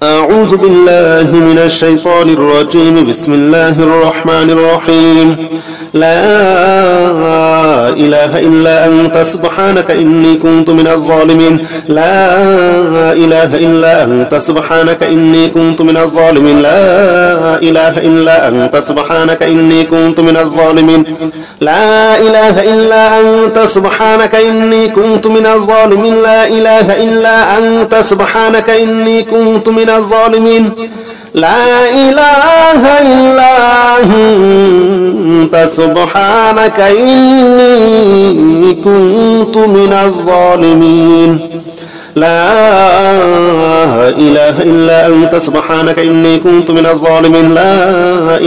أعوذ بالله من الشيطان الرجيم. بسم الله الرحمن الرحيم. لا إله إلا أنت سبحانك إني كنت من الظالمين. لا إله إلا أنت سبحانك إني كنت من الظالمين. لا إله إلا أنت سبحانك إني كنت من الظالمين. لا إله إلا أنت سبحانك إني كنت من الظالمين. لا إله إلا أنت سبحانك إني كنت من الظالمين. لا إله إلا أنت سبحانك إني كنت من الظالمين. لا إله إلا أنت سبحانك إني كنت من الظالمين. لا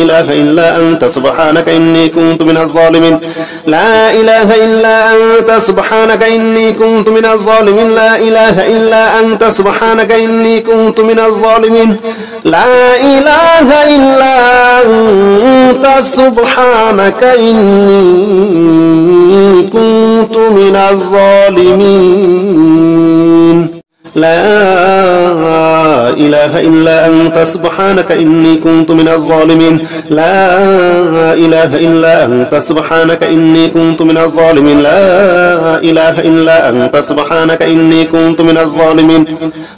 إله إلا أنت سبحانك إني كنت من الظالمين. لا إله إلا أنت سبحانك إني كنت من الظالمين. لا إله إلا أنت سبحانك إني كنت من الظالمين. لا إله إلا أنت سبحانك إني كنت من الظالمين. لا إله إلا أنت سبحانك إني كنت من الظالمين. لا إله إلا أنت سبحانك إني كنت من الظالمين. لا إله إلا أنت سبحانك إني كنت من الظالمين.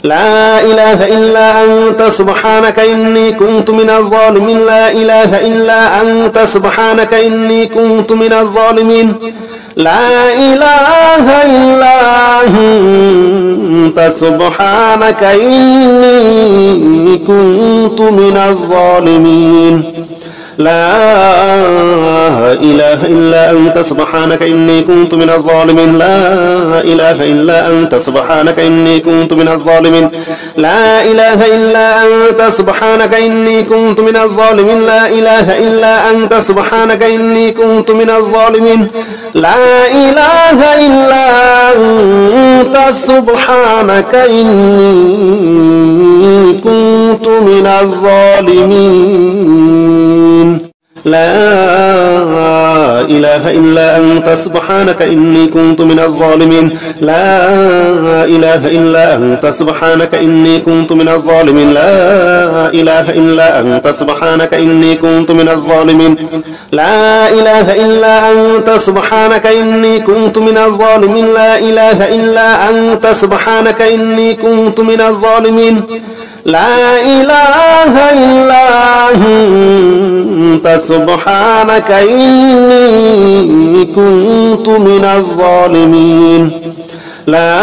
لا إله إلا أنت سبحانك إني كنت من الظالمين. لا إله إلا أنت سبحانك إني كنت من الظالمين. لا إله إلا أنت سبحانك إني كنت من الظالمين. لا إله إلا أنت سبحانك إني كنت من الظالمين. لا إله إلا أنت سبحانك إني كنت من الظالمين. لا إله إلا أنت سبحانك إني كنت من الظالمين. لا إله إلا أنت سبحانك إني كنت من الظالمين. لا إله إلا أنت سبحانك إني كنت من الظالمين. لا إله إلا أنت سبحانك إني كنت من الظالمين. لا إله إلا أنت سبحانك إني كنت من الظالمين. لا إله إلا أنت سبحانك إني كنت من الظالمين. لا إله إلا أنت سبحانك إني كنت من الظالمين. لا إله إلا أنت سبحانك إني كنت من الظالمين. لا إله إلا أنت سبحانك إني كنت من الظالمين. لا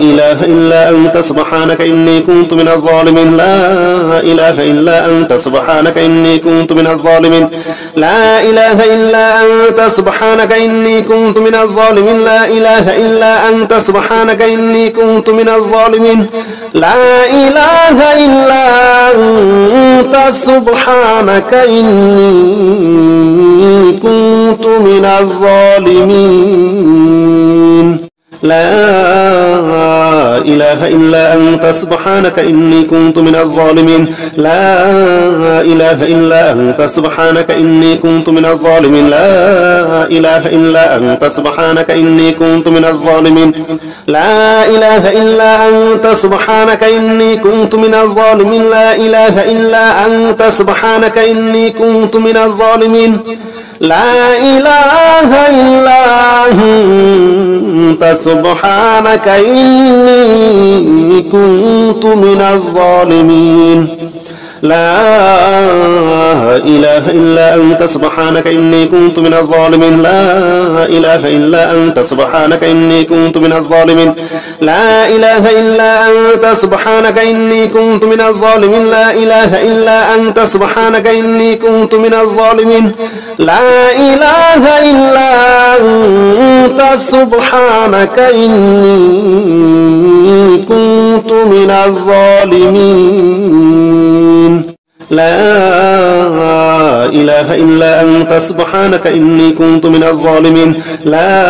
إله إلا أنت سبحانك إني كنت من الظالمين. لا إله إلا أنت سبحانك إني كنت من الظالمين. لا إله إلا أنت سبحانك إني كنت من الظالمين. لا إله إلا أنت سبحانك إني كنت من الظالمين. لا إله إلا أنت سبحانك إني كنت من الظالمين. لا إله إلا أنت سبحانك إني كنت من الظالمين. لا إله إلا أنت سبحانك إني كنت من الظالمين. لا إله إلا أنت سبحانك إني كنت من الظالمين. لا إله إلا أنت سبحانك إني كنت من الظالمين. لا إله إلا أنت سبحانك إني كنت من الظالمين. لا إله إلا أنت سبحانك إني كنت من الظالمين. لا إله إلا أنت سبحانك إني كنت من الظالمين. لا إله إلا أنت سبحانك إني كنت من الظالمين. لا إله إلا أنت سبحانك إني كنت من الظالمين. لا إله إلا أنت سبحانك إني كنت من الظالمين. لا إله إلا أنت سبحانك إني كنت من الظالمين. لا إله إلا أنت سبحانك إني كنت من الظالمين. لا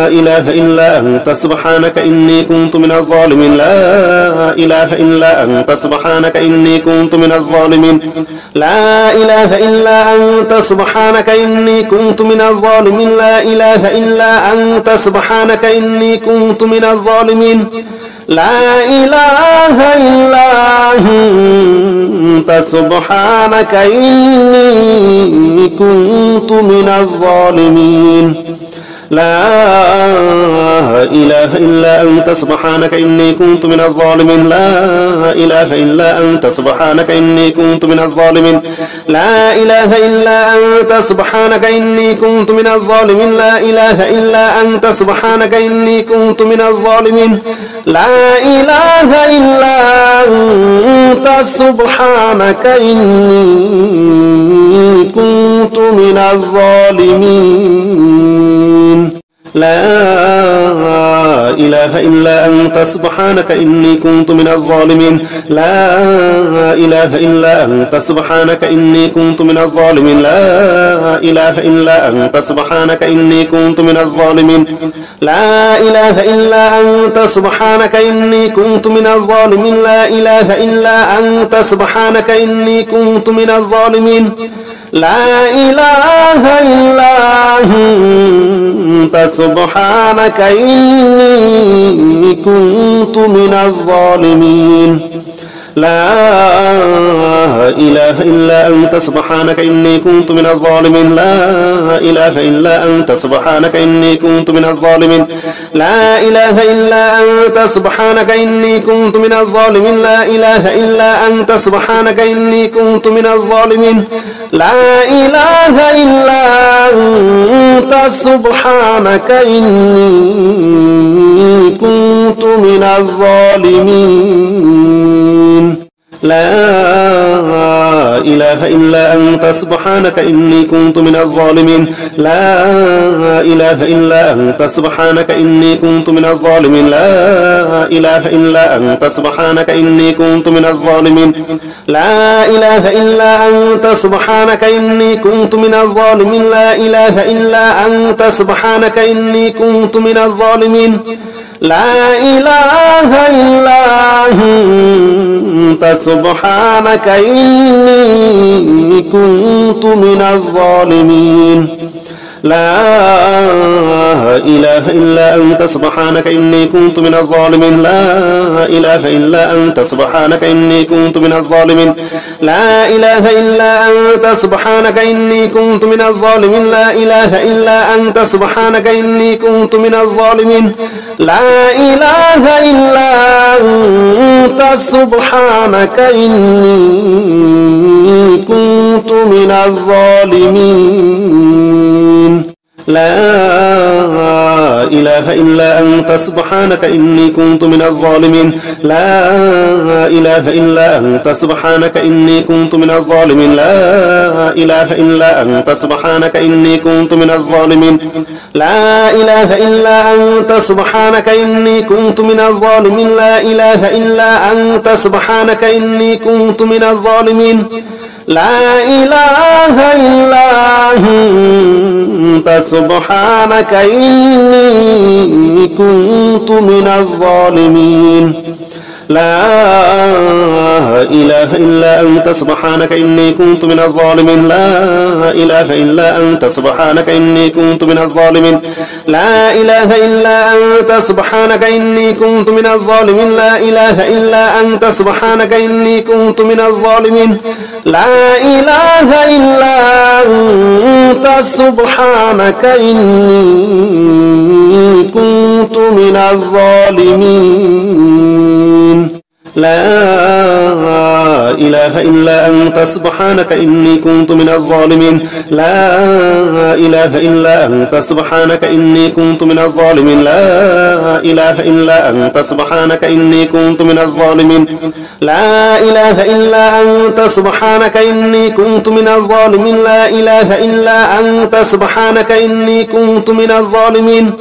إله إلا أنت سبحانك إني كنت من الظالمين. لا إله إلا أنت سبحانك إني كنت من الظالمين. لا إله إلا أنت سبحانك إني كنت من الظالمين. لا إله إلا أنت سبحانك إني كنت من الظالمين. لا إله إلا أنت سبحانك إني كنت من الظالمين لا إله إلا أنت سبحانك إني كنت من الظالمين لا إله إلا أنت سبحانك إني كنت من الظالمين لا إله إلا أنت سبحانك إني كنت من الظالمين لا إله إلا أنت سبحانك إني كنت من الظالمين لا إله إلا أنت سبحانك إني كنت من الظالمين لا إله إلا أنت سبحانك إني كنت من الظالمين لا إله إلا أنت سبحانك إني كنت من الظالمين لا إله إلا أنت سبحانك إني كنت من الظالمين لا إله إلا أنت سبحانك إني كنت من الظالمين لا إله إلا أنت سبحانك إني كنت من الظالمين لا إله إلا أنت سبحانك إني كنت من الظالمين لا إله إلا أنت سبحانك إني كنت من الظالمين لا إله إلا أنت سبحانك إني كنت من الظالمين لا إله إلا أنت سبحانك إني كنت من الظالمين لا إله إلا أنت سبحانك إني كنت من الظالمين لا إله إلا أنت سبحانك إني كنت من الظالمين لا إله إلا أنت سبحانك إني كنت من الظالمين لا إله إلا أنت سبحانك إني كنت من الظالمين لا إله إلا أنت سبحانك إني كنت من الظالمين لا إله إلا أنت سبحانك إني كنت من الظالمين لا إله إلا أنت سبحانك إني كنت من الظالمين لا إله إلا أنت سبحانك إني كنت من الظالمين لا إله إلا أنت سبحانك إني كنت من الظالمين لا إله إلا أنت سبحانك إني كنت من الظالمين لا إله إلا أنت سبحانك إني كنت من الظالمين لا إله إلا أنت سبحانك إني كنت من الظالمين لا إله إلا أنت سبحانك إني كنت من الظالمين لا إله إلا أنت سبحانك إني كنت من الظالمين لا إله إلا أنت سبحانك إني كنت من الظالمين لا إله إلا أنت سبحانك إني كنت من الظالمين لا إله إلا أنت سبحانك إني كنت من الظالمين لا إله إلا أنت سبحانك إني كنت من الظالمين لا إله إلا أنت سبحانك إني كنت من الظالمين لا إله إلا أنت سبحانك إني كنت من الظالمين لا إله إلا أنت سبحانك إني كنت من الظالمين لا إله إلا أنت سبحانك إني كنت من الظالمين لا إله إلا أنت سبحانك إني كنت من الظالمين لا إله إلا أنت سبحانك إني كنت من الظالمين لا إله إلا أنت سبحانك إني كنت من الظالمين لا إله إلا أنت سبحانك إني كنت من الظالمين لا إله إلا أنت سبحانك إني كنت من الظالمين لا إله إلا أنت سبحانك إني كنت من الظالمين لا إله إلا أنت سبحانك إني كنت من الظالمين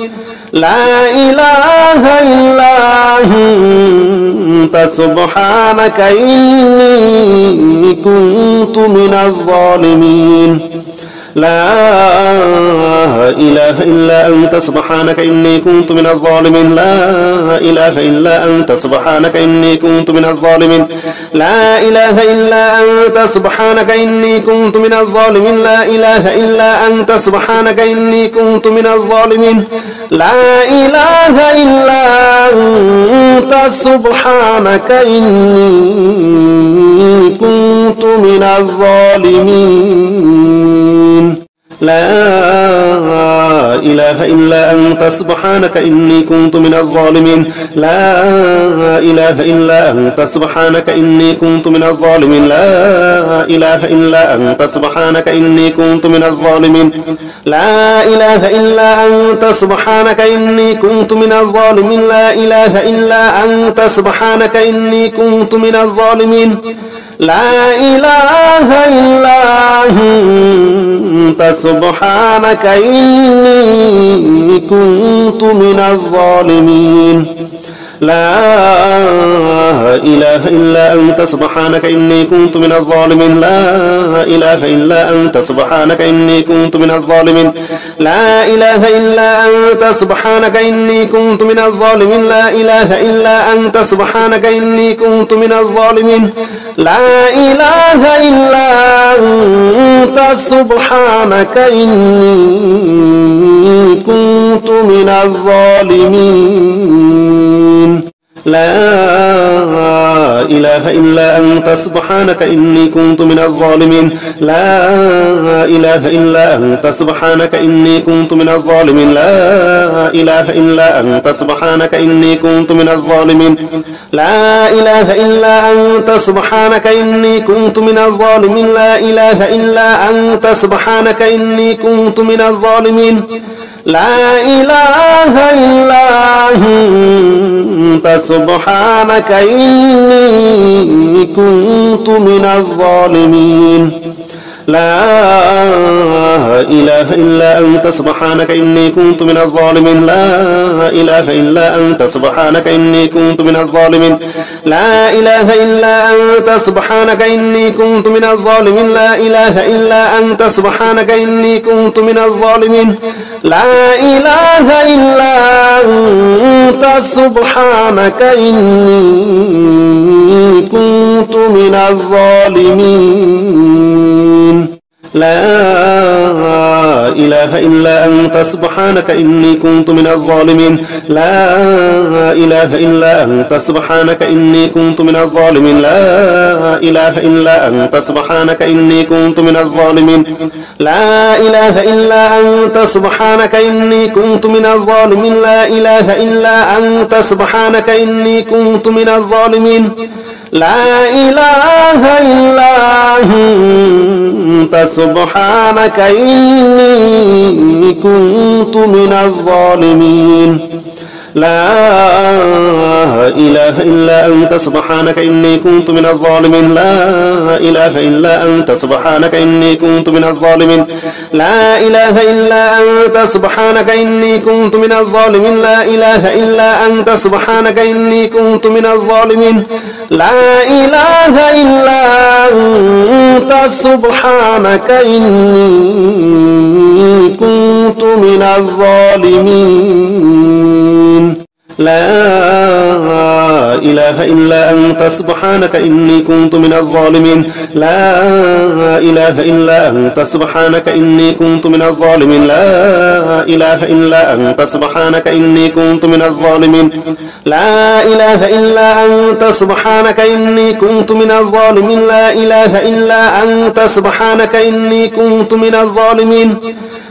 لا إله إلا أنت سبحانك إني كنت من الظالمين لا إله إلا أنت سبحانك إني كنت من الظالمين لا إله إلا أنت سبحانك إني كنت من الظالمين لا إله إلا أنت سبحانك إني كنت من الظالمين لا إله إلا أنت سبحانك إني كنت من الظالمين لا إله إلا أنت سبحانك إني كنت من الظالمين لا إله إلا أنت سبحانك إني كنت من الظالمين لا إله إلا أنت سبحانك إني كنت من الظالمين لا إله إلا أنت سبحانك إني كنت من الظالمين لا إله إلا أنت سبحانك إني كنت من الظالمين لا إله إلا أنت سبحانك إني كنت من الظالمين لا إله إلا أنت سبحانك إني كنت من الظالمين لا إله إلا أنت سبحانك إني كنت من الظالمين لا إله إلا أنت سبحانك إني كنت من الظالمين لا إله إلا أنت سبحانك إني كنت من الظالمين لا إله إلا أنت سبحانك إني كنت من الظالمين لا إله إلا أنت سبحانك إني كنت من الظالمين لا إله إلا أنت سبحانك إني كنت من الظالمين لا إله إلا أنت سبحانك إني كنت من الظالمين لا إله إلا أنت سبحانك إني كنت من الظالمين لا إله إلا أنت سبحانك إني كنت من الظالمين لا إله إلا أنت سبحانك إني كنت من الظالمين لا إله إلا أنت سبحانك إني كنت من الظالمين لا إله إلا أنت سبحانك إني كنت من الظالمين لا إله إلا أنت سبحانك إني كنت من الظالمين لا إله إلا أنت سبحانك إني كنت من الظالمين لا إله إلا أنت سبحانك إني كنت من الظالمين لا إله إلا أنت سبحانك إني كنت من الظالمين لا إله إلا أنت سبحانك إني كنت من الظالمين لا إله إلا أنت سبحانك إني كنت من الظالمين لا إله إلا أنت سبحانك إني كنت من الظالمين لا إله إلا أنت سبحانك إني كنت من الظالمين لا إله إلا أنت سبحانك إني كنت من الظالمين لا إله إلا أنت سبحانك إني كنت من الظالمين لا إله إلا أنت سبحانك إني كنت من الظالمين لا إله إلا أنت سبحانك إني كنت من الظالمين لا إله إلا أنت سبحانك إني كنت من الظالمين لا إله إلا أنت سبحانك إني كنت من الظالمين لا إله إلا أنت سبحانك إني كنت من الظالمين لا إله إلا أنت سبحانك إني كنت من الظالمين لا إله إلا أنت سبحانك إني كنت من الظالمين لا إله إلا أنت سبحانك إني كنت من الظالمين لا إله إلا أنت سبحانك إني كنت من الظالمين لا إله إلا أنت سبحانك إني كنت من الظالمين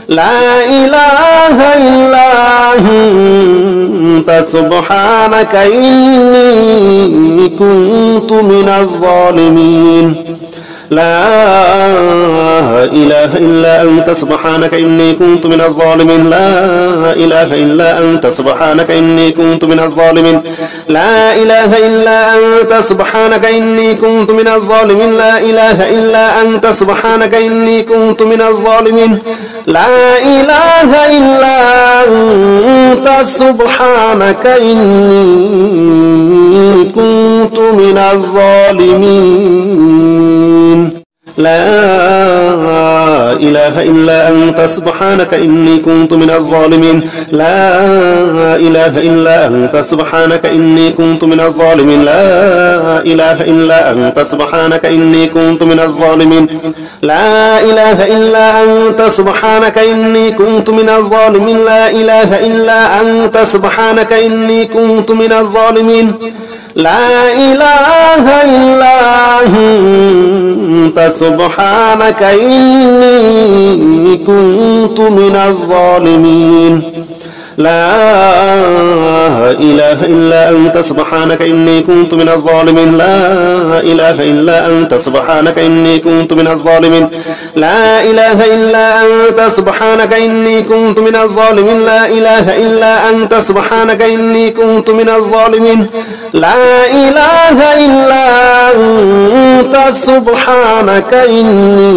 لا إله إلا أنت سبحانك إني كنت من الظالمين لا إله إلا أنت سبحانك إني كنت من الظالمين لا إله إلا أنت سبحانك إني كنت من الظالمين لا إله إلا أنت سبحانك إني كنت من الظالمين لا إله إلا أنت سبحانك إني كنت من الظالمين لا إله إلا أنت سبحانك إني كنت من الظالمين لا إله إلا أنت سبحانك إني كنت من الظالمين لا إله إلا أنت سبحانك إني كنت من الظالمين لا إله إلا أنت سبحانك إني كنت من الظالمين لا إله إلا أنت سبحانك إني كنت من الظالمين لا إله إلا أنت سبحانك إني كنت من الظالمين لا إله إلا أنت سبحانك إني كنت من الظالمين لا إله إلا أنت سبحانك إني كنت من الظالمين لا إله إلا أنت سبحانك إني كنت من الظالمين لا إله إلا أنت سبحانك إني كنت من الظالمين لا إله إلا أنت سبحانك إني كنت من الظالمين لا إله إلا أنت سبحانك إني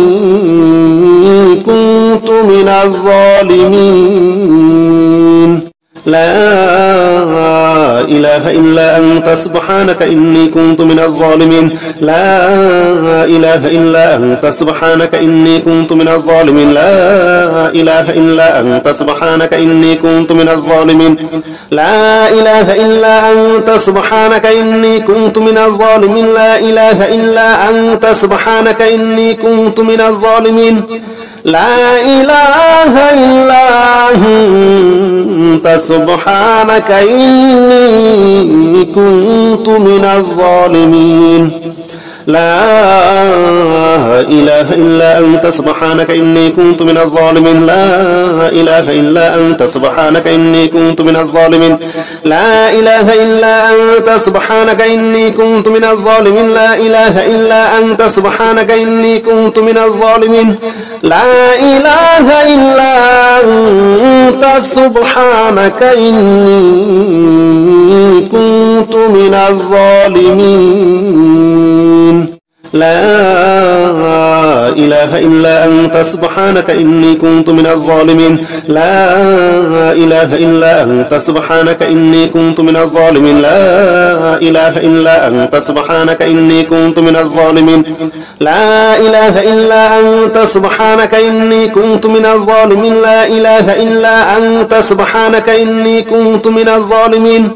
كنت من الظالمين لا إله إلا أنت سبحانك إني كنت من الظالمين لا إله إلا أنت سبحانك إني كنت من الظالمين لا إله إلا أنت سبحانك إني كنت من الظالمين لا إله إلا أنت سبحانك إني كنت من الظالمين لا إله إلا أنت سبحانك إني كنت من الظالمين لا إله إلا أنت سبحانك إني كنت من الظالمين لا إله إلا أنت سبحانك إني كنت من الظالمين لا إله إلا أنت سبحانك إني كنت من الظالمين لا إله إلا أنت سبحانك إني كنت من الظالمين لا إله إلا أنت سبحانك إني كنت من الظالمين لا إله إلا أنت سبحانك إني كنت من الظالمين لا إله إلا أنت سبحانك إني كنت من الظالمين لا إله إلا أنت سبحانك إني كنت من الظالمين لا إله إلا أنت سبحانك إني كنت من الظالمين لا إله إلا أنت سبحانك إني كنت من الظالمين لا إله إلا أنت سبحانك إني كنت من الظالمين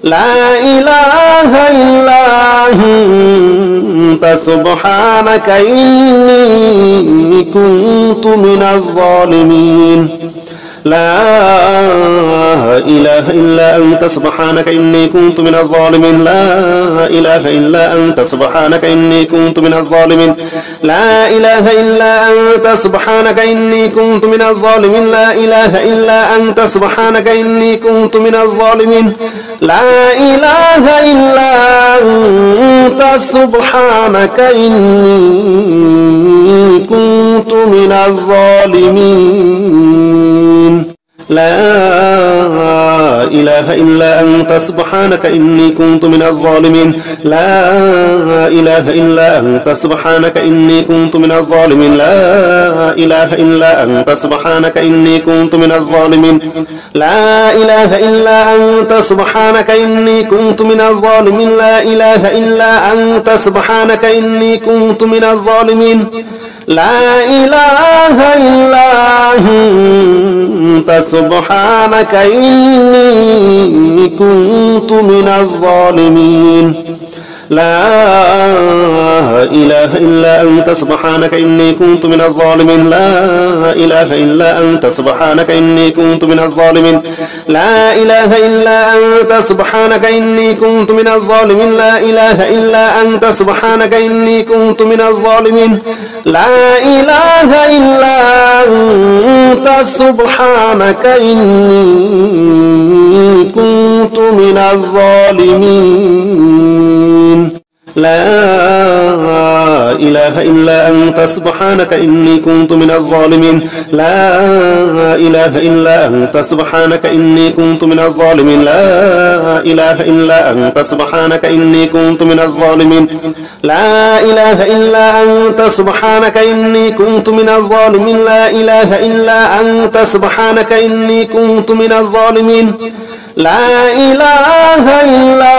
لا إله إلا أنت سبحانك إني كنت من الظالمين لا إله إلا أنت سبحانك إني كنت من الظالمين لا إله إلا أنت سبحانك إني كنت من الظالمين لا إله إلا أنت سبحانك إني كنت من الظالمين لا إله إلا أنت سبحانك إني كنت من الظالمين لا إله إلا أنت سبحانك إني كنت من الظالمين لا إله إلا أنت سبحانك إني كنت من الظالمين لا إله إلا أنت سبحانك إني كنت من الظالمين لا إله إلا أنت سبحانك إني كنت من الظالمين لا إله إلا أنت سبحانك إني كنت من الظالمين لا إله إلا أنت سبحانك إني كنت من الظالمين لا إله إلا أنت سبحانك إني كنت من الظالمين لا إله إلا أنت سبحانك إني كنت من الظالمين لا إله إلا أنت سبحانك إني كنت من الظالمين لا إله إلا أنت سبحانك إني كنت من الظالمين لا إله إلا أنت سبحانك إني كنت من الظالمين لا إله إلا أنت سبحانك إني كنت من الظالمين لا إله إلا أنت سبحانك إني كنت من الظالمين لا إله إلا أنت سبحانك إني كنت من الظالمين لا إله إلا أنت سبحانك إني كنت من الظالمين لا إله إلا أنت سبحانك إني كنت من الظالمين لا إله إلا أنت سبحانك إني كنت من الظالمين لا إله إلا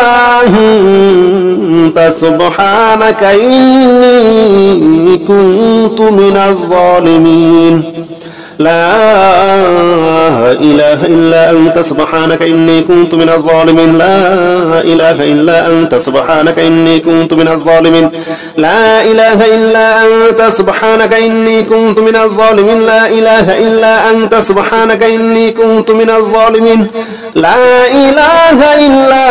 أنت سبحانك إني كنت من الظالمين لا إله إلا أنت سبحانك إني كنت من الظالمين لا إله إلا أنت سبحانك إني كنت من الظالمين لا إله إلا أنت سبحانك إني كنت من الظالمين لا إله إلا أنت سبحانك إني كنت من الظالمين لا إله إلا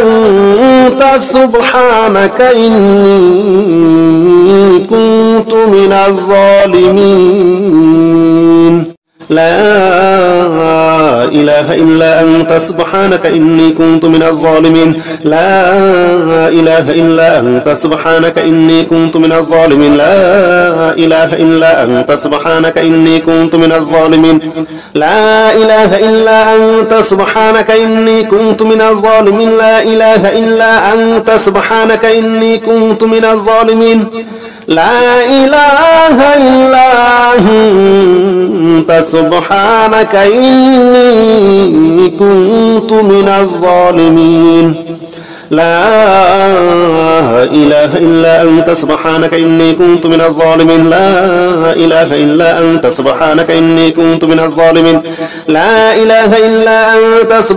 أنت سبحانك إني كنت من الظالمين لا إله إلا أنت سبحانك إني كنت من الظالمين لا إله إلا أنت سبحانك إني كنت من الظالمين لا إله إلا أنت سبحانك إني كنت من الظالمين لا إله إلا أنت سبحانك إني كنت من الظالمين لا إله إلا أنت سبحانك إني كنت من الظالمين لا إله إلا أنت سبحانك إني كنت من الظالمين لا إله إلا أنت سبحانك إني كنت من الظالمين لا إله إلا أنت سبحانك إني كنت من الظالمين لا إله إلا أنت سبحانك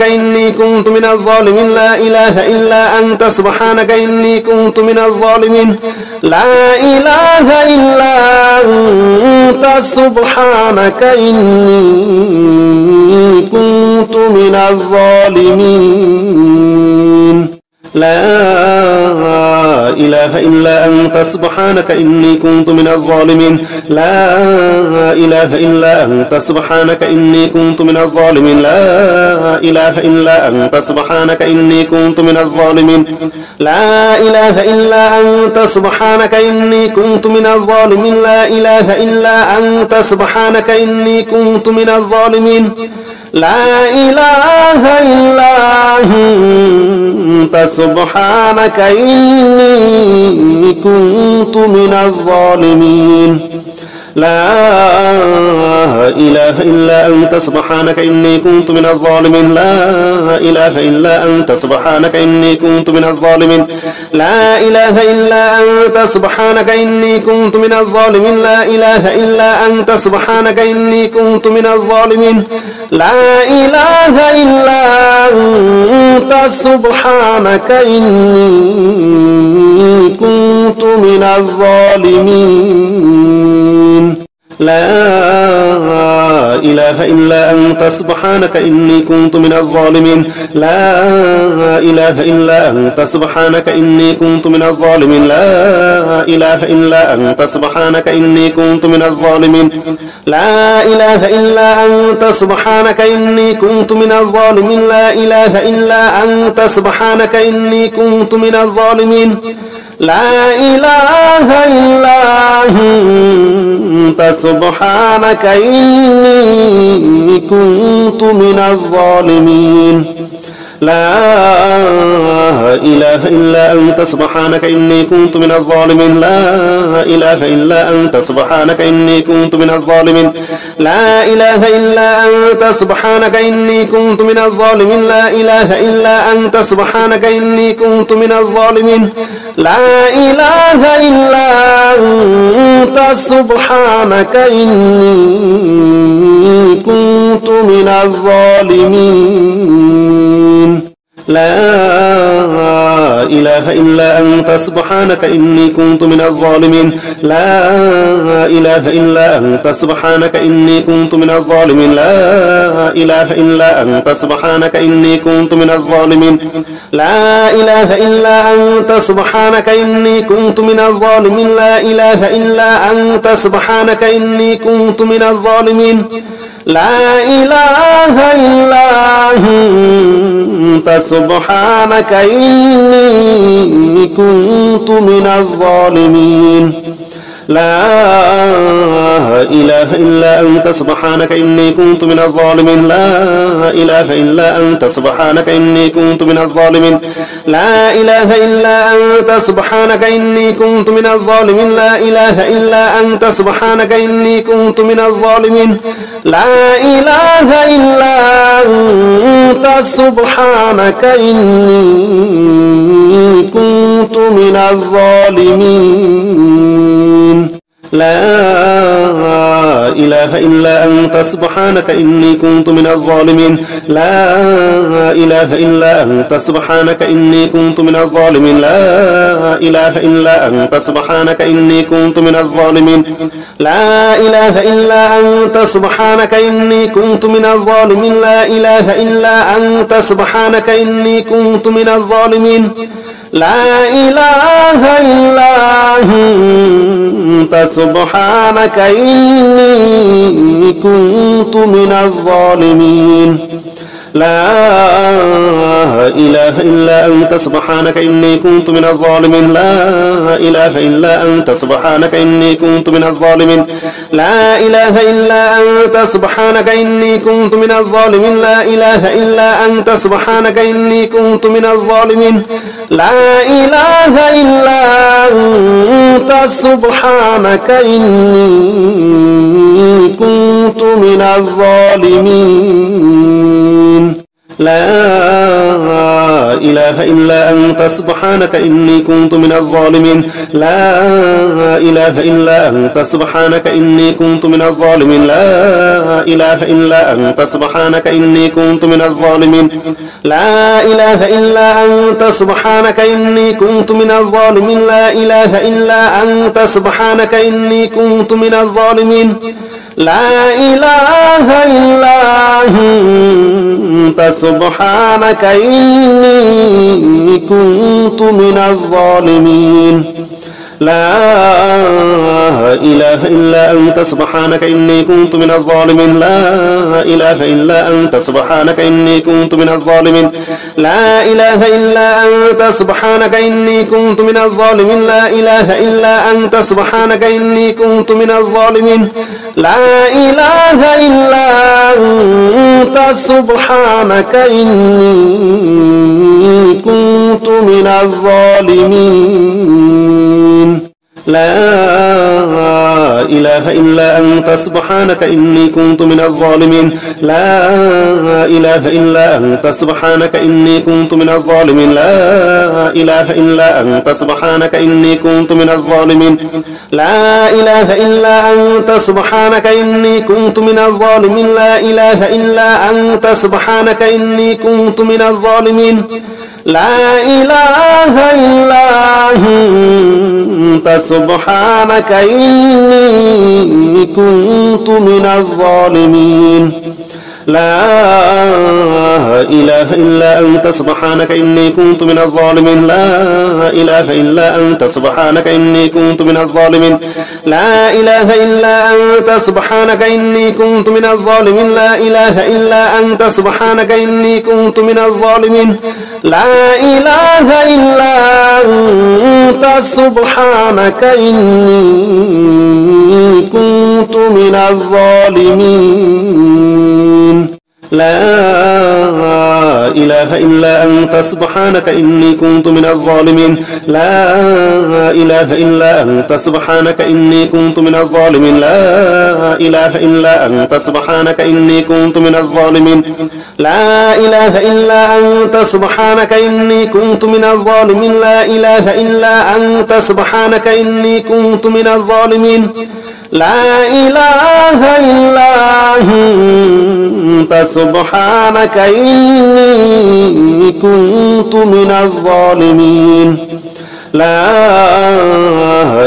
إني كنت من الظالمين لا إله إلا أنت سبحانك إني كنت من الظالمين لا إله إلا أنت سبحانك إني كنت من الظالمين لا إله إلا أنت سبحانك إني كنت من الظالمين لا إله إلا أنت سبحانك إني كنت من الظالمين لا إله إلا أنت سبحانك إني كنت من الظالمين لا إله إلا أنت سبحانك إني كنت من الظالمين لا إله إلا أنت سبحانك إني كنت من الظالمين لا إله إلا أنت سبحانك إني كنت من الظالمين لا إله إلا أنت سبحانك إني كنت من الظالمين لا إله إلا أنت سبحانك إني كنت من الظالمين لا إله إلا أنت سبحانك إني كنت من الظالمين لا إله إلا أنت سبحانك إني كنت من الظالمين لا إله إلا أنت سبحانك إني كنت من الظالمين لا إله إلا أنت سبحانك إني كنت من الظالمين لا إله إلا أنت سبحانك إني كنت من الظالمين لا إله إلا أنت سبحانك إني كنت من الظالمين لا إله إلا أنت سبحانك إني كنت من الظالمين لا إله إلا أنت سبحانك إني كنت من الظالمين لا إله إلا أنت سبحانك إني كنت من الظالمين لا إله إلا أنت سبحانك إني كنت من الظالمين لا إله إلا أنت سبحانك إني كنت من الظالمين لا إله إلا أنت سبحانك إني كنت من الظالمين لا إله إلا أنت سبحانك إني كنت من الظالمين لا إله إلا أنت سبحانك إني كنت من الظالمين لا إله إلا أنت سبحانك إني كنت من الظالمين لا إله إلا أنت سبحانك إني كنت من الظالمين لا إله إلا أنت سبحانك إني كنت من الظالمين لا إله إلا أنت سبحانك إني كنت من الظالمين لا إله إلا أنت سبحانك إني كنت من الظالمين لا إله إلا أنت سبحانك إني كنت من الظالمين لا إله إلا أنت سبحانك إني كنت من الظالمين لا إله إلا أنت سبحانك إني كنت من الظالمين لا إله إلا أنت سبحانك إني كنت من الظالمين لا إله إلا أنت سبحانك إني كنت من الظالمين لا إله إلا أنت سبحانك إني كنت كنت من الظالمين لا إله إلا أنت سبحانك إني كنت من الظالمين لا إله إلا أنت سبحانك إني كنت من الظالمين لا إله إلا أنت سبحانك إني كنت من الظالمين لا إله إلا أنت سبحانك إني كنت من الظالمين لا إله إلا أنت سبحانك إني كنت من الظالمين لا إله إلا أنت سبحانك إني كنت من الظالمين لا إله إلا أنت سبحانك إني كنت من الظالمين لا إله إلا أنت سبحانك إني كنت من الظالمين لا إله إلا أنت سبحانك إني كنت من الظالمين لا إله إلا أنت سبحانك إني كنت من الظالمين لا إله إلا أنت سبحانك إني كنت من الظالمين لا إله إلا أنت سبحانك إني كنت من الظالمين لا إله إلا أنت سبحانك إني كنت من الظالمين لا إله إلا أنت سبحانك إني كنت من الظالمين لا إله إلا أنت سبحانك إني كنت من الظالمين لا إله إلا أنت سبحانك إني كنت من الظالمين لا إله إلا أنت سبحانك إني كنت من الظالمين لا إله إلا أنت سبحانك إني كنت من الظالمين لا إله إلا أنت سبحانك إني كنت من الظالمين لا إله إلا أنت سبحانك إني كنت من الظالمين لا إله إلا أنت سبحانك إني كنت من الظالمين لا إله إلا أنت سبحانك إني كنت من الظالمين لا إله إلا أنت سبحانك إني كنت من الظالمين لا إله إلا أنت سبحانك إني كنت من الظالمين لا إله إلا أنت سبحانك إني كنت من الظالمين لا إله إلا أنت سبحانك إني كنت من الظالمين لا إله إلا أنت سبحانك إني كنت من الظالمين لا إله إلا أنت سبحانك إني كنت من الظالمين لا إله إلا أنت سبحانك إني كنت من الظالمين لا إله إلا أنت سبحانك إني كنت من الظالمين لا إله إلا أنت سبحانك إني كنت من الظالمين لا إله إلا أنت سبحانك إني كنت من الظالمين لا إله إلا أنت سبحانك إني كنت من الظالمين لا إله إلا أنت سبحانك إني كنت من الظالمين لا إله إلا أنت سبحانك إني كنت من الظالمين لا إله إلا أنت سبحانك إني كنت من الظالمين لا إله إلا أنت سبحانك إني كنت من الظالمين لا إله إلا أنت سبحانك إني كنت من الظالمين لا إله إلا أنت سبحانك إني كنت من الظالمين لا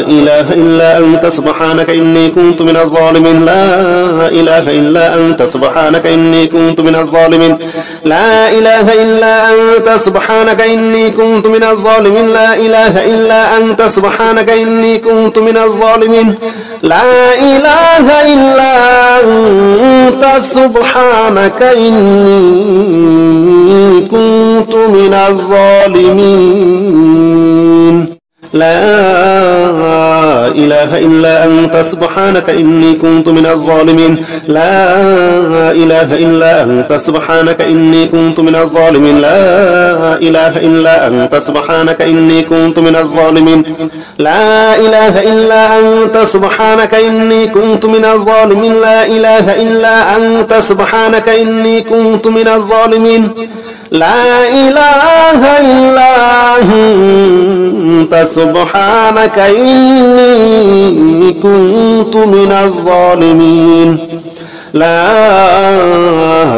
إله إلا أنت سبحانك إني كنت من الظالمين لا إله إلا أنت سبحانك إني كنت من الظالمين لا إله إلا أنت سبحانك إني كنت من الظالمين لا إله إلا أنت سبحانك إني كنت من الظالمين لا إله إلا أنت سبحانك إني كنت من الظالمين لا إله إلا أنت سبحانك إني كنت من الظالمين لا إله إلا أنت سبحانك إني كنت من الظالمين لا إله إلا أنت سبحانك إني كنت من الظالمين لا إله إلا أنت سبحانك إني كنت من الظالمين لا إله إلا أنت سبحانك إني كنت من الظالمين لا إله إلا أنت سبحانك إني كنت من الظالمين لا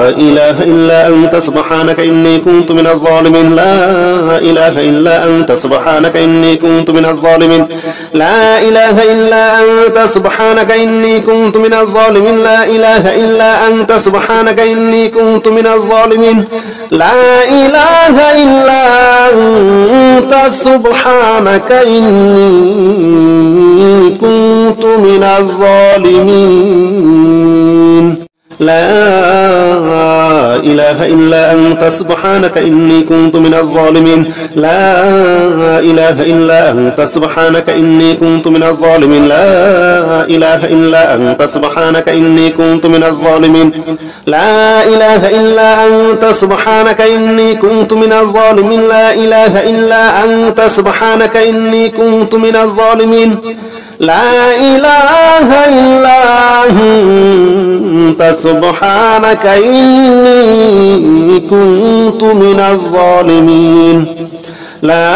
إله إلا أنت سبحانك إني كنت من الظالمين لا إله إلا أنت سبحانك إني كنت من الظالمين لا إله إلا أنت سبحانك إني كنت من الظالمين لا إله إلا أنت سبحانك إني كنت من الظالمين لا إله إلا أنت سبحانك إني كنت من الظالمين لا إله إلا أنت سبحانك إني كنت من الظالمين لا إله إلا أنت سبحانك إني كنت من الظالمين لا إله إلا أنت سبحانك إني كنت من الظالمين لا إله إلا أنت سبحانك إني كنت من الظالمين لا إله إلا أنت سبحانك إني كنت من الظالمين لا إله إلا أنت سبحانك إني كنت من الظالمين لا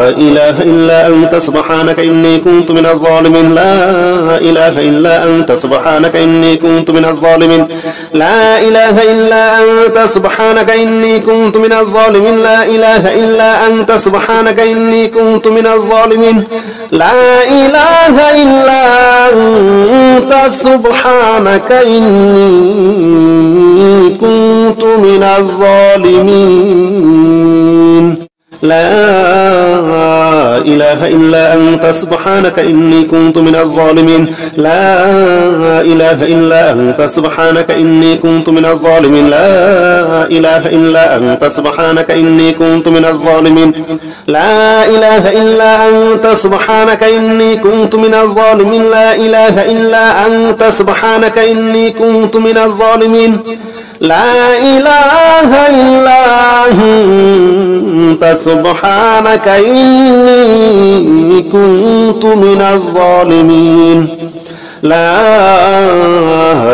إله إلا أنت سبحانك إني كنت من الظالمين لا إله إلا أنت سبحانك إني كنت من الظالمين لا إله إلا أنت سبحانك إني كنت من الظالمين لا إله إلا أنت سبحانك إني كنت من الظالمين لا إله إلا أنت سبحانك إني كنت من الظالمين لا إله إلا أنت سبحانك إني كنت من الظالمين لا إله إلا أنت سبحانك إني كنت من الظالمين لا إله إلا أنت سبحانك إني كنت من الظالمين لا إله إلا أنت سبحانك إني كنت من الظالمين لا إله إلا أنت سبحانك إني كنت من الظالمين لا إله إلا أنت سبحانك إني كنت من الظالمين لا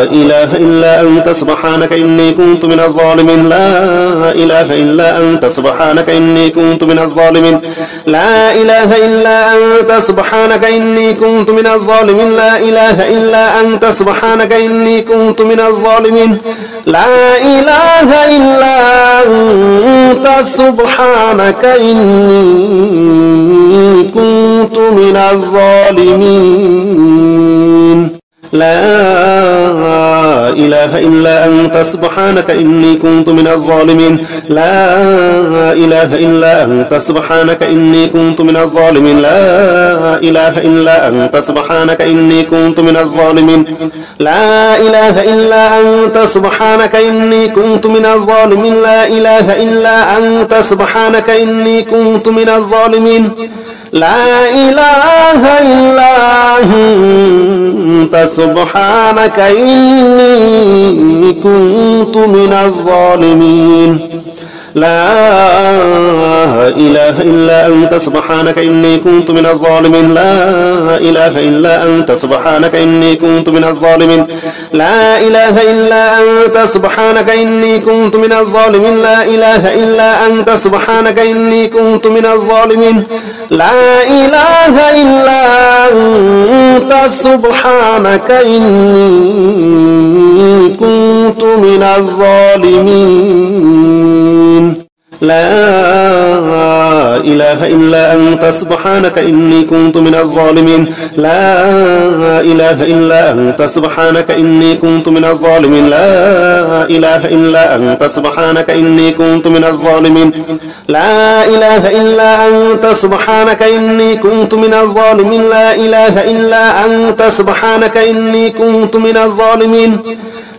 إله إلا أنت سبحانك إني كنت من الظالمين لا إله إلا أنت سبحانك إني كنت من الظالمين لا إله إلا أنت سبحانك إني كنت من الظالمين لا إله إلا أنت سبحانك إني كنت من الظالمين لا إله إلا أنت سبحانك إني كنت من الظالمين لا إله إلا أنت سبحانك إني كنت من الظالمين لا إله إلا أنت سبحانك إني كنت من الظالمين لا إله إلا أنت سبحانك إني كنت من الظالمين لا إله إلا أنت سبحانك إني كنت من الظالمين لا إله إلا أنت سبحانك إني كنت من الظالمين لا إله إلا أنت سبحانك إني كنت من الظالمين لا إله إلا أنت سبحانك إني كنت من الظالمين لا إله إلا أنت سبحانك إني كنت من الظالمين لا إله إلا أنت سبحانك إني كنت من الظالمين لا إله إلا أنت سبحانك إني كنت من الظالمين لا إله إلا أنت سبحانك إني كنت من الظالمين لا إله إلا أنت سبحانك إني كنت من الظالمين لا إله إلا أنت سبحانك إني كنت من الظالمين لا إله إلا أنت سبحانك إني كنت من الظالمين لا إله إلا أنت سبحانك إني كنت من الظالمين لا إله إلا أنت سبحانك إني كنت من الظالمين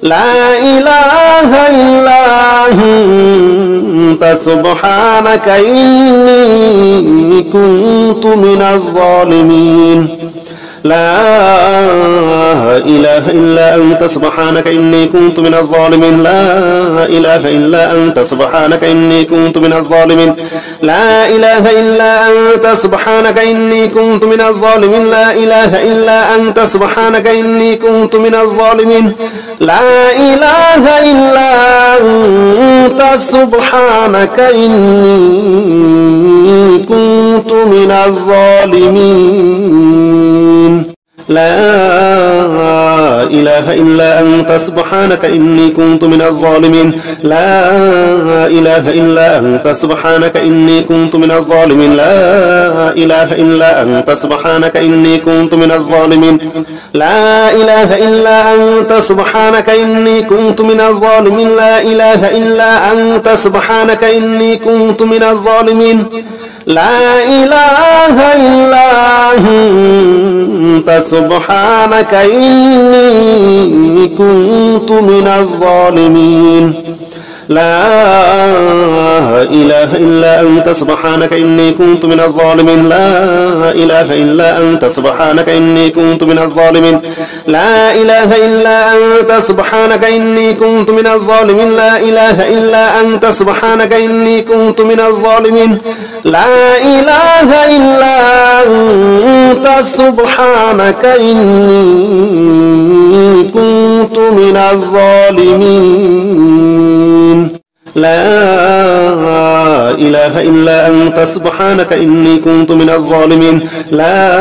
لا إله إلا أنت سبحانك إني كنت من الظالمين لا إله إلا أنت سبحانك إني كنت من الظالمين لا إله إلا أنت سبحانك إني كنت من الظالمين لا إله إلا أنت سبحانك إني كنت من الظالمين لا إله إلا أنت سبحانك إني كنت من الظالمين لا إله إلا أنت سبحانك إني كنت من الظالمين لا إله إلا أنت سبحانك إني كنت من الظالمين لا إله إلا أنت سبحانك إني كنت من الظالمين لا إله إلا أنت سبحانك إني كنت من الظالمين لا إله إلا أنت سبحانك إني كنت من الظالمين لا إله إلا أنت سبحانك إني كنت من الظالمين لا إله إلا أنت سبحانك إني كنت من الظالمين لا إله إلا أنت سبحانك إني كنت من الظالمين لا إله إلا أنت سبحانك إني كنت من الظالمين لا إله إلا أنت سبحانك إني كنت من الظالمين لا إله إلا أنت سبحانك إني كنت من الظالمين لا إله إلا أنت سبحانك إني كنت من الظالمين لا إله إلا أنت سبحانك إني كنت من الظالمين لا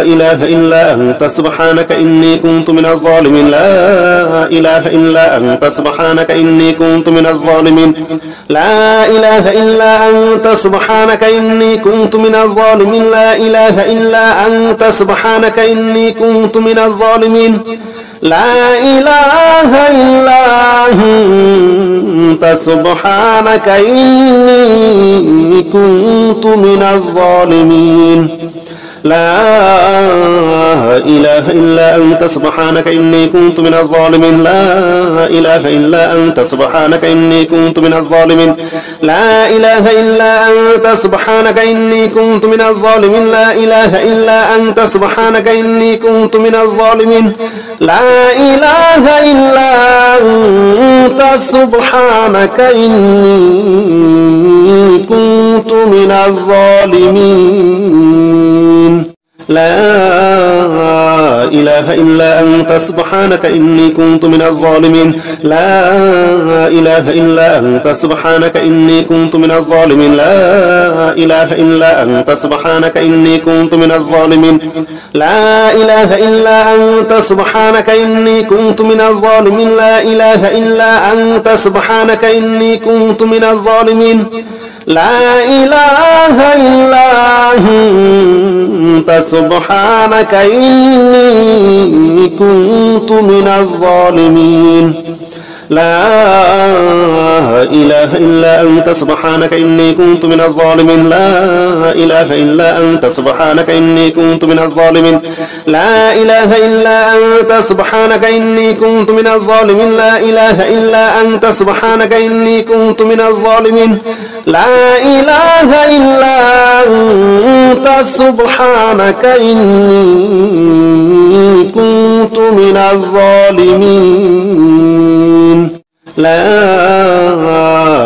إله إلا أنت سبحانك إني كنت من الظالمين لا إله إلا أنت سبحانك إني كنت من الظالمين لا إله إلا أنت سبحانك إني كنت من الظالمين لا إله إلا أنت سبحانك إني كنت من الظالمين لا إله إلا أنت سبحانك إني كنت من الظالمين لا إله إلا أنت سبحانك إني كنت من الظالمين لا إله إلا أنت سبحانك إني كنت من الظالمين لا إله إلا أنت سبحانك إني كنت من الظالمين لا إله إلا أنت سبحانك إني كنت من الظالمين لا إله إلا أنت سبحانك إني كنت من الظالمين لا إله إلا أنت سبحانك إني كنت من الظالمين لا إله إلا أنت سبحانك إني كنت من الظالمين لا إله إلا أنت سبحانك إني كنت من الظالمين لا إله إلا أنت سبحانك إني كنت من الظالمين لا إله إلا أنت سبحانك إني كنت من الظالمين لا إله إلا أنت سبحانك إني كنت من الظالمين لا إله إلا أنت سبحانك إني كنت من الظالمين لا إله إلا أنت سبحانك إني كنت من الظالمين لا إله إلا أنت سبحانك إني كنت من الظالمين لا إله إلا أنت سبحانك إني كنت من الظالمين لا إله إلا أنت سبحانك إني كنت من الظالمين لا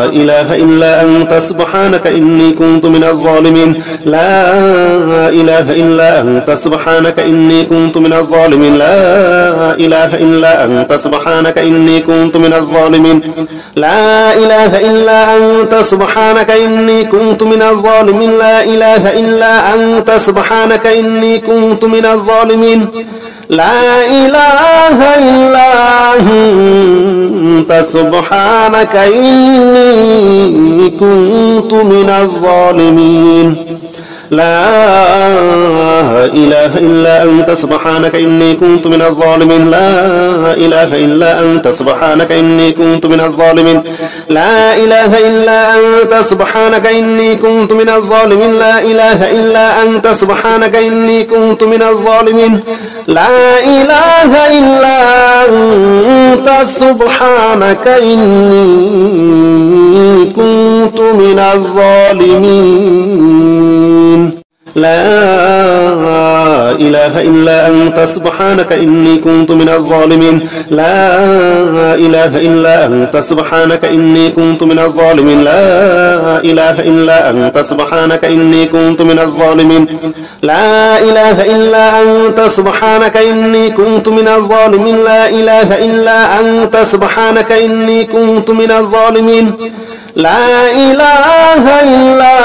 إله إلا أنت سبحانك إني كنت من الظالمين لا إله إلا أنت سبحانك إني كنت من الظالمين لا إله إلا أنت سبحانك إني كنت من الظالمين لا إله إلا أنت سبحانك إني كنت من الظالمين لا إله إلا أنت سبحانك إني كنت من الظالمين لا إله إلا أنت سبحانك إني كنت من الظالمين لا إله إلا أنت سبحانك إني كنت من الظالمين لا إله إلا أنت سبحانك إني كنت من الظالمين لا إله إلا أنت سبحانك إني كنت من الظالمين لا إله إلا أنت سبحانك إني كنت من الظالمين لا إله إلا أنت سبحانك إني كنت من الظالمين لا إله إلا أنت سبحانك إني كنت من الظالمين لا إله إلا أنت سبحانك إني كنت من الظالمين لا إله إلا أنت سبحانك إني كنت من الظالمين لا إله إلا أنت سبحانك إني كنت من الظالمين لا إله إلا أنت سبحانك إني كنت من الظالمين لا إله إلا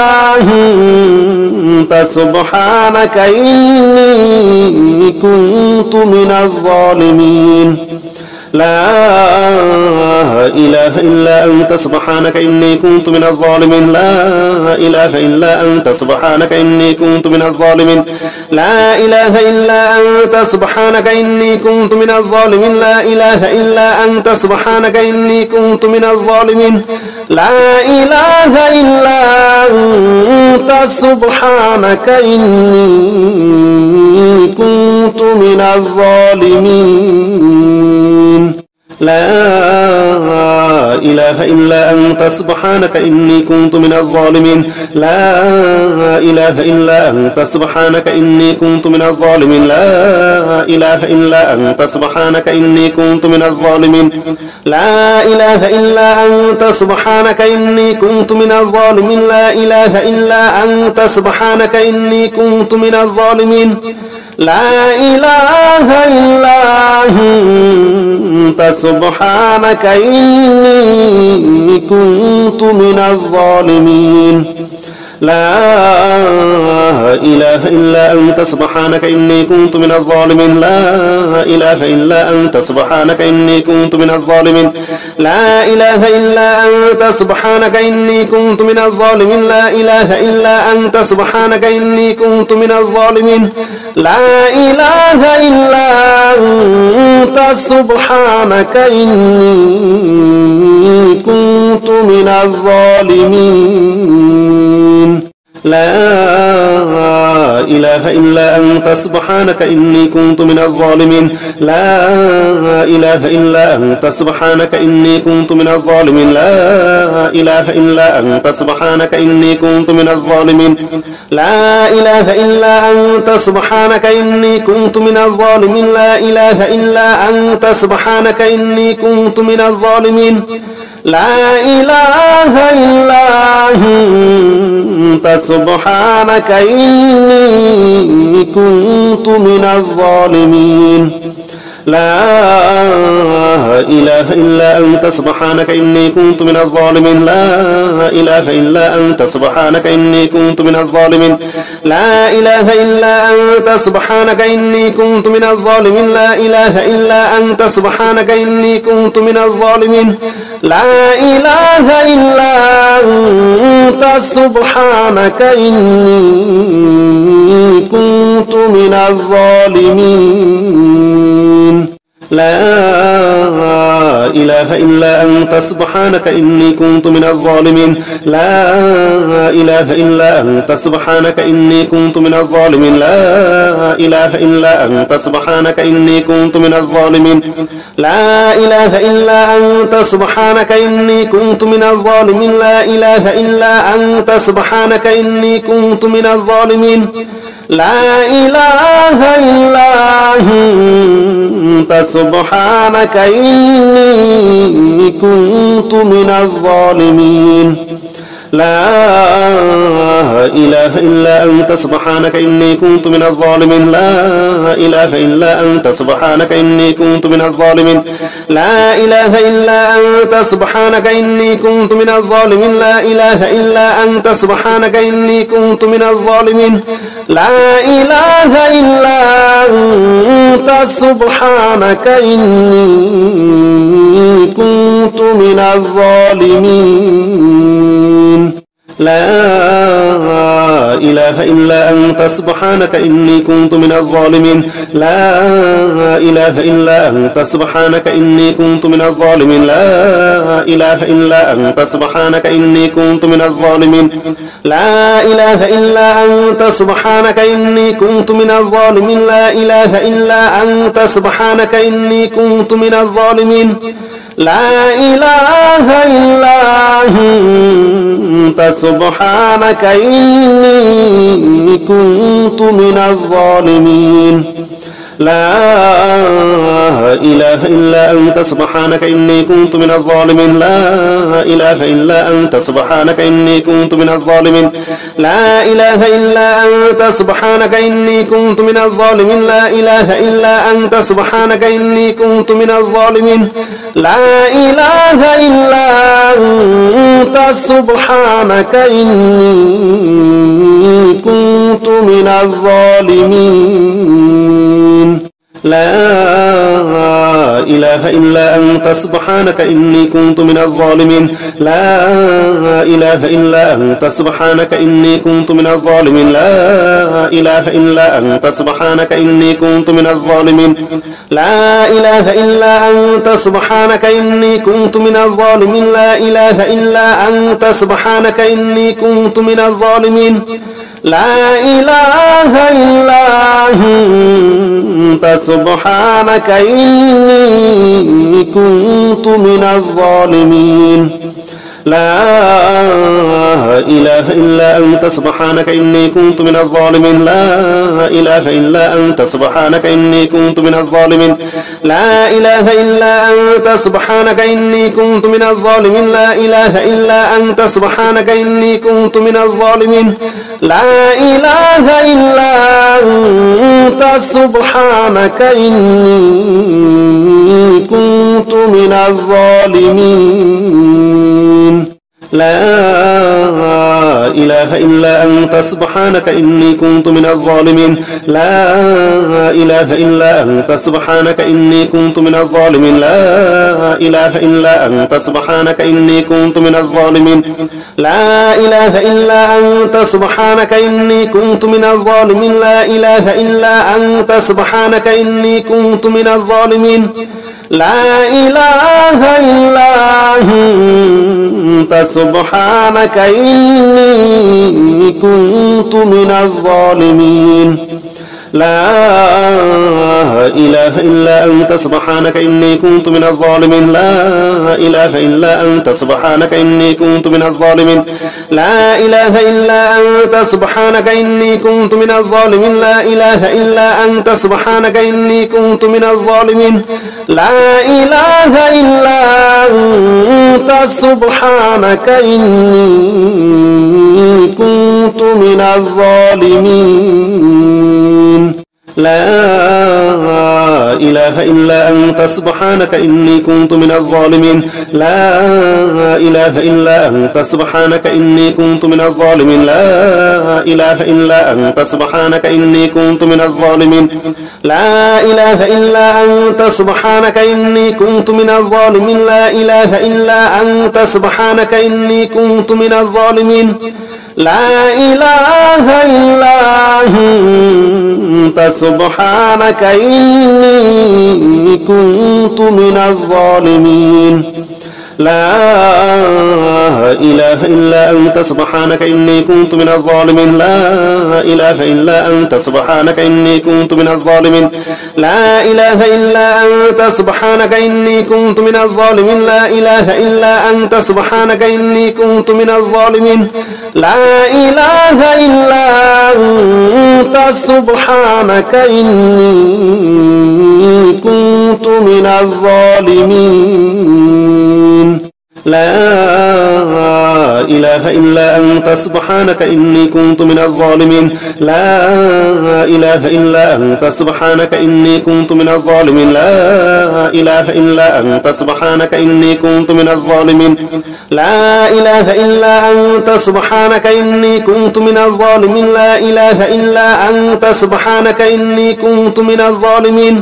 أنت سبحانك إني كنت من الظالمين لا إله إلا أنت سبحانك إني كنت من الظالمين لا إله إلا أنت سبحانك إني كنت من الظالمين لا إله إلا أنت سبحانك إني كنت من الظالمين لا إله إلا أنت سبحانك إني كنت من الظالمين لا إله إلا أنت سبحانك إني كنت من الظالمين لا إله إلا أنت سبحانك إني كنت من الظالمين لا إله إلا أنت سبحانك إني كنت من الظالمين لا إله إلا أنت سبحانك إني كنت من الظالمين لا إله إلا أنت سبحانك إني كنت من الظالمين لا إله إلا أنت سبحانك إني كنت من الظالمين لا إله إلا أنت سبحانك إني كنت من الظالمين لا إله إلا أنت سبحانك إني كنت من الظالمين لا إله إلا أنت سبحانك إني كنت من الظالمين لا إله إلا أنت سبحانك إني كنت من الظالمين لا إله إلا أنت سبحانك إني كنت من الظالمين لا إله إلا أنت سبحانك إني كنت من الظالمين لا إله إلا أنت سبحانك إني كنت من الظالمين لا إله إلا أنت سبحانك إني كنت من الظالمين لا إله إلا أنت سبحانك إني كنت من الظالمين لا إله إلا أنت سبحانك إني كنت من الظالمين لا إله إلا أنت سبحانك إني كنت من الظالمين لا إله إلا أنت سبحانك إني كنت من الظالمين لا إله إلا أنت سبحانك إني كنت من الظالمين لا إله إلا أنت سبحانك إني كنت من الظالمين لا إله إلا أنت سبحانك إني كنت من الظالمين لا إله إلا أنت سبحانك إني كنت من الظالمين لا إله إلا أنت سبحانك إني كنت من الظالمين لا إله إلا أنت سبحانك إني كنت من الظالمين لا إله إلا أنت سبحانك إني كنت من الظالمين لا إله إلا أنت سبحانك إني كنت من الظالمين لا إله إلا أنت سبحانك إني كنت من الظالمين لا إله إلا أنت سبحانك إني كنت من الظالمين لا إله إلا أنت سبحانك إني كنت من الظالمين لا إله إلا أنت سبحانك إني كنت من الظالمين لا إله إلا أنت سبحانك إني كنت من الظالمين لا إله إلا أنت سبحانك إني كنت من الظالمين لا إله إلا أنت سبحانك إني كنت من الظالمين لا إله إلا أنت سبحانك إني كنت من الظالمين لا إله إلا أنت سبحانك إني كنت من الظالمين لا إله إلا أنت سبحانك إني كنت من الظالمين لا إله إلا أنت سبحانك إني كنت من الظالمين لا إله إلا أنت سبحانك إني كنت من الظالمين لا إله إلا أنت سبحانك إني كنت من الظالمين لا إله إلا أنت سبحانك إني كنت من الظالمين لا إله إلا أنت سبحانك إني كنت من الظالمين لا إله إلا أنت سبحانك إني كنت من الظالمين لا إله إلا أنت سبحانك إني كنت من الظالمين لا إله إلا أنت سبحانك إني كنت من الظالمين لا إله إلا أنت سبحانك إني كنت من الظالمين لا إله إلا أنت سبحانك إني كنت من الظالمين لا إله إلا أنت سبحانك إني كنت من الظالمين لا إله إلا أنت سبحانك إني كنت من الظالمين لا إله إلا أنت سبحانك إني كنت من الظالمين لا إله إلا أنت سبحانك إني كنت من الظالمين لا إله إلا أنت سبحانك إني كنت من الظالمين لا إله إلا أنت سبحانك إني كنت من الظالمين لا إله إلا أنت سبحانك إني كنت من الظالمين لا إله إلا أنت سبحانك إني كنت من الظالمين لا إله إلا أنت سبحانك إني كنت من الظالمين لا إله إلا أنت سبحانك إني كنت من الظالمين لا إله إلا أنت سبحانك إني كنت من الظالمين لا إله إلا أنت سبحانك إني كنت من الظالمين لا إله إلا أنت سبحانك إني كنت من الظالمين لا إله إلا أنت سبحانك إني كنت من الظالمين لا إله إلا أنت سبحانك إني كنت من الظالمين لا إله إلا أنت سبحانك إني كنت من الظالمين لا إله إلا أنت سبحانك إني كنت من الظالمين لا إله إلا أنت سبحانك إني كنت من الظالمين لا إله إلا أنت سبحانك إني كنت من الظالمين لا إله إلا أنت سبحانك إني كنت من الظالمين لا إله إلا أنت سبحانك إني كنت من الظالمين لا إله إلا أنت سبحانك إني كنت من الظالمين لا إله إلا أنت سبحانك إني كنت من الظالمين لا إله إلا أنت سبحانك إني كنت من الظالمين لا إله إلا أنت سبحانك إني كنت من الظالمين لا إله إلا أنت سبحانك إني كنت من الظالمين لا إله إلا أنت سبحانك إني كنت من الظالمين لا إله إلا أنت سبحانك إني كنت من الظالمين لا إله إلا أنت سبحانك إني كنت من الظالمين لا إله إلا أنت سبحانك إني كنت من الظالمين لا إله إلا أنت سبحانك إني كنت من الظالمين لا إله إلا أنت سبحانك إني كنت من الظالمين لا إله إلا أنت سبحانك إني كنت من الظالمين لا إله إلا أنت سبحانك إني كنت من الظالمين لا إله إلا أنت سبحانك إني كنت من الظالمين لا إله إلا أنت سبحانك إني كنت من الظالمين لا إله إلا أنت سبحانك إني كنت من الظالمين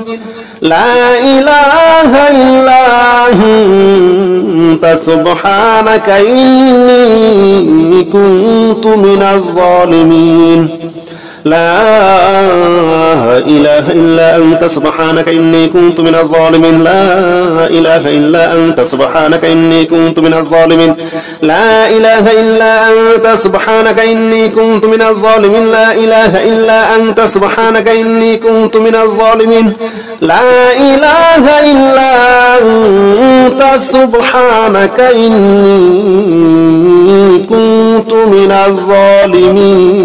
لا إله إلا أنت سبحانك إني كنت من الظالمين لا إله إلا أنت سبحانك إني كنت من الظالمين لا إله إلا أنت سبحانك إني كنت من الظالمين لا إله إلا أنت سبحانك إني كنت من الظالمين لا إله إلا أنت سبحانك إني كنت من الظالمين لا إله إلا أنت سبحانك إني كنت من الظالمين.